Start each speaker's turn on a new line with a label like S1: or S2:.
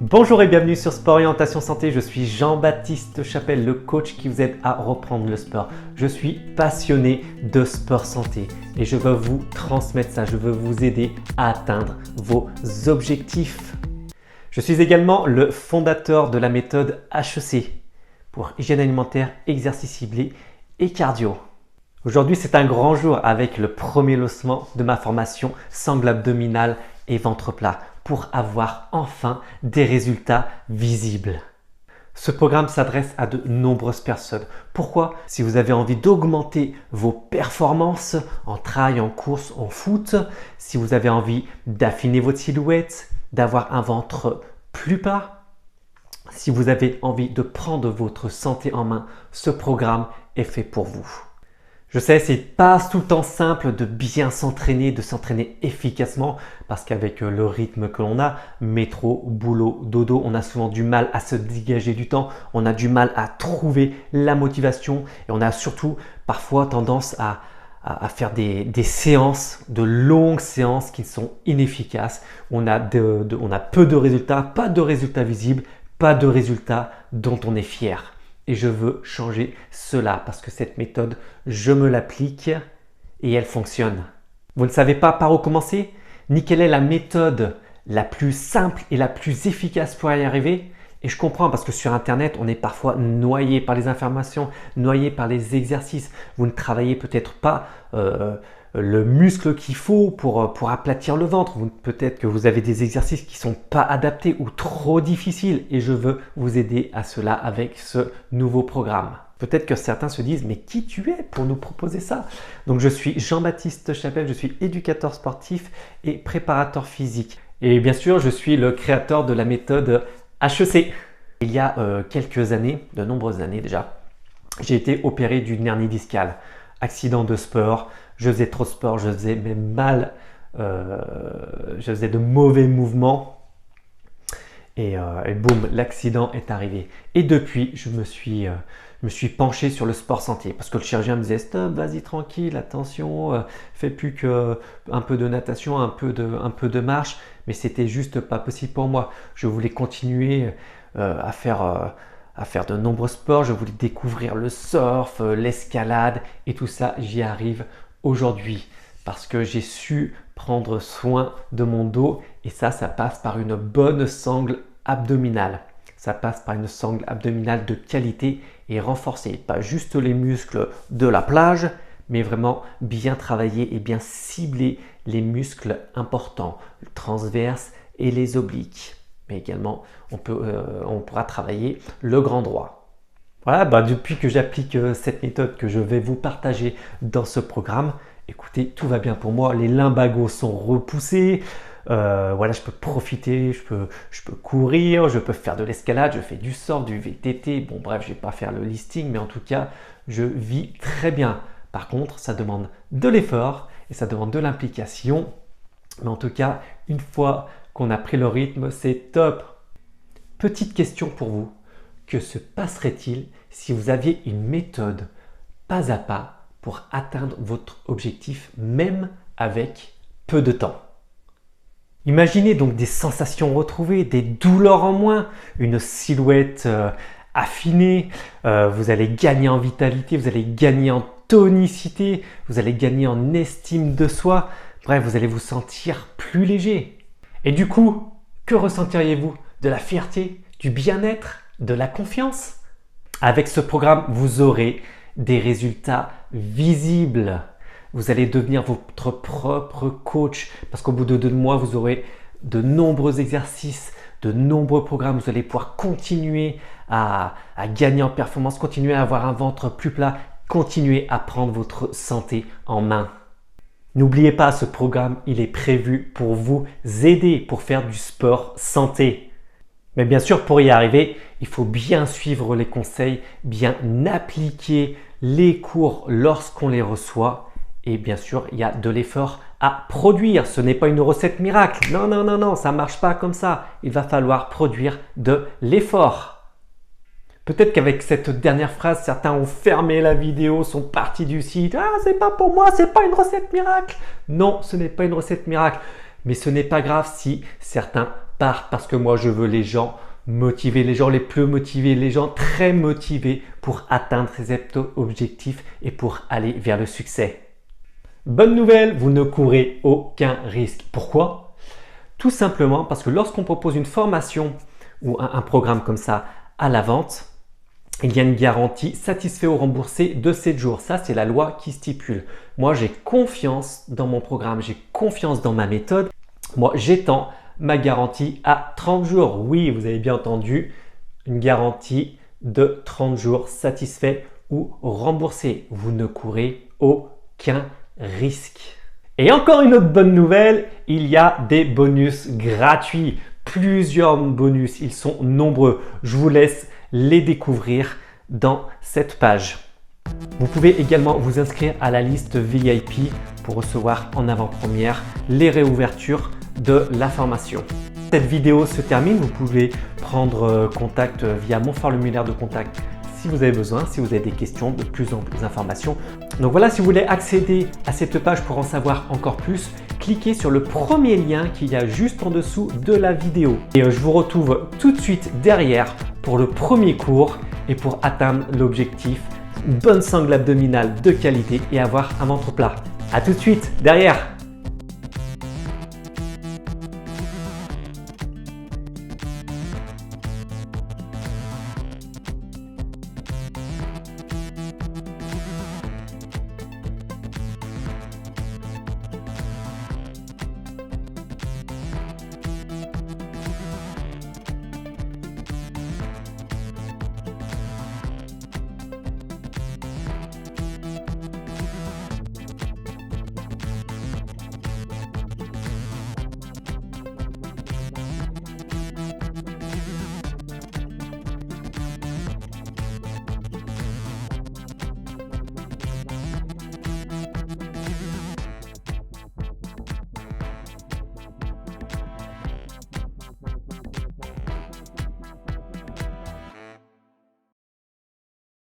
S1: Bonjour et bienvenue sur Sport Orientation Santé, je suis Jean-Baptiste Chapelle, le coach qui vous aide à reprendre le sport. Je suis passionné de sport santé et je veux vous transmettre ça, je veux vous aider à atteindre vos objectifs. Je suis également le fondateur de la méthode HEC pour hygiène alimentaire, exercice ciblé et cardio. Aujourd'hui, c'est un grand jour avec le premier lancement de ma formation sangle abdominale et ventre plat pour avoir enfin des résultats visibles. Ce programme s'adresse à de nombreuses personnes. Pourquoi? Si vous avez envie d'augmenter vos performances en trail, en course, en foot, si vous avez envie d'affiner votre silhouette, d'avoir un ventre plus plat, si vous avez envie de prendre votre santé en main, ce programme est fait pour vous. Je sais, c'est pas tout le temps simple de bien s'entraîner, de s'entraîner efficacement parce qu'avec le rythme que l'on a, métro, boulot, dodo, on a souvent du mal à se dégager du temps, on a du mal à trouver la motivation et on a surtout parfois tendance à faire des séances, de longues séances qui sont inefficaces. On a peu de résultats, pas de résultats visibles, pas de résultats dont on est fier. Et je veux changer cela parce que cette méthode, je me l'applique et elle fonctionne. Vous ne savez pas par où commencer, ni quelle est la méthode la plus simple et la plus efficace pour y arriver. Et je comprends parce que sur Internet, on est parfois noyé par les informations, noyé par les exercices. Vous ne travaillez peut-être pas le muscle qu'il faut pour aplatir le ventre. Peut-être que vous avez des exercices qui ne sont pas adaptés ou trop difficiles et je veux vous aider à cela avec ce nouveau programme. Peut-être que certains se disent « mais qui tu es pour nous proposer ça ?» Donc je suis Jean-Baptiste Chapelle, je suis éducateur sportif et préparateur physique. Et bien sûr, je suis le créateur de la méthode HEC. Il y a quelques années, de nombreuses années déjà, j'ai été opéré d'une hernie discale. Accident de sport, je faisais trop de sport, je faisais même mal, je faisais de mauvais mouvements et boum, l'accident est arrivé. Et depuis, je me suis penché sur le sport santé parce que le chirurgien me disait stop, vas-y tranquille, attention, fais plus qu'un peu de natation, un peu de marche, mais c'était juste pas possible pour moi. Je voulais continuer à faire de nombreux sports, je voulais découvrir le surf, l'escalade et tout ça, j'y arrive aujourd'hui parce que j'ai su prendre soin de mon dos et ça passe par une bonne sangle abdominale. Ça passe par une sangle abdominale de qualité et renforcée, pas juste les muscles de la plage, mais vraiment bien travailler et bien cibler les muscles importants, le transverse et les obliques. Mais également, on pourra travailler le grand droit. Voilà, depuis que j'applique cette méthode que je vais vous partager dans ce programme, écoutez, tout va bien pour moi. Les lumbagos sont repoussés. Voilà, je peux profiter, je peux courir, je peux faire de l'escalade, je fais du surf, du VTT. Bon, bref, je ne vais pas faire le listing, mais en tout cas, je vis très bien. Par contre, ça demande de l'effort et ça demande de l'implication. Mais en tout cas, une fois qu'on a pris le rythme, c'est top. Petite question pour vous. Que se passerait-il si vous aviez une méthode pas à pas pour atteindre votre objectif même avec peu de temps? Imaginez donc des sensations retrouvées, des douleurs en moins, une silhouette affinée, vous allez gagner en vitalité, vous allez gagner en tonicité, vous allez gagner en estime de soi, bref, vous allez vous sentir plus léger. Et du coup, que ressentiriez-vous? De la fierté, du bien-être, de la confiance? Avec ce programme, vous aurez des résultats visibles. Vous allez devenir votre propre coach parce qu'au bout de 2 mois, vous aurez de nombreux exercices, de nombreux programmes. Vous allez pouvoir continuer à gagner en performance, continuer à avoir un ventre plus plat, continuer à prendre votre santé en main. N'oubliez pas, ce programme, il est prévu pour vous aider, pour faire du sport santé. Mais bien sûr, pour y arriver, il faut bien suivre les conseils, bien appliquer les cours lorsqu'on les reçoit. Et bien sûr, il y a de l'effort à produire. Ce n'est pas une recette miracle. Non, non, non, non, ça ne marche pas comme ça. Il va falloir produire de l'effort. Peut-être qu'avec cette dernière phrase, certains ont fermé la vidéo, sont partis du site. Ah, c'est pas pour moi, c'est pas une recette miracle. Non, ce n'est pas une recette miracle. Mais ce n'est pas grave si certains partent parce que moi je veux les gens motivés, les gens les plus motivés, les gens très motivés pour atteindre ces objectifs et pour aller vers le succès. Bonne nouvelle, vous ne courez aucun risque. Pourquoi? Tout simplement parce que lorsqu'on propose une formation ou un programme comme ça à la vente, il y a une garantie satisfait ou remboursé de 7 jours. Ça, c'est la loi qui stipule. Moi, j'ai confiance dans mon programme, j'ai confiance dans ma méthode. Moi, j'étends ma garantie à 30 jours. Oui, vous avez bien entendu, une garantie de 30 jours satisfait ou remboursé. Vous ne courez aucun risque. Et encore une autre bonne nouvelle, il y a des bonus gratuits. Plusieurs bonus, ils sont nombreux. Je vous laisse les découvrir dans cette page. Vous pouvez également vous inscrire à la liste VIP pour recevoir en avant-première les réouvertures de la formation. Cette vidéo se termine, vous pouvez prendre contact via mon formulaire de contact si vous avez besoin, si vous avez des questions, de plus en plus d'informations. Donc voilà, si vous voulez accéder à cette page pour en savoir encore plus, cliquez sur le premier lien qu'il y a juste en dessous de la vidéo. Et je vous retrouve tout de suite derrière pour le premier cours et pour atteindre l'objectif, une bonne sangle abdominale de qualité et avoir un ventre plat. À tout de suite derrière.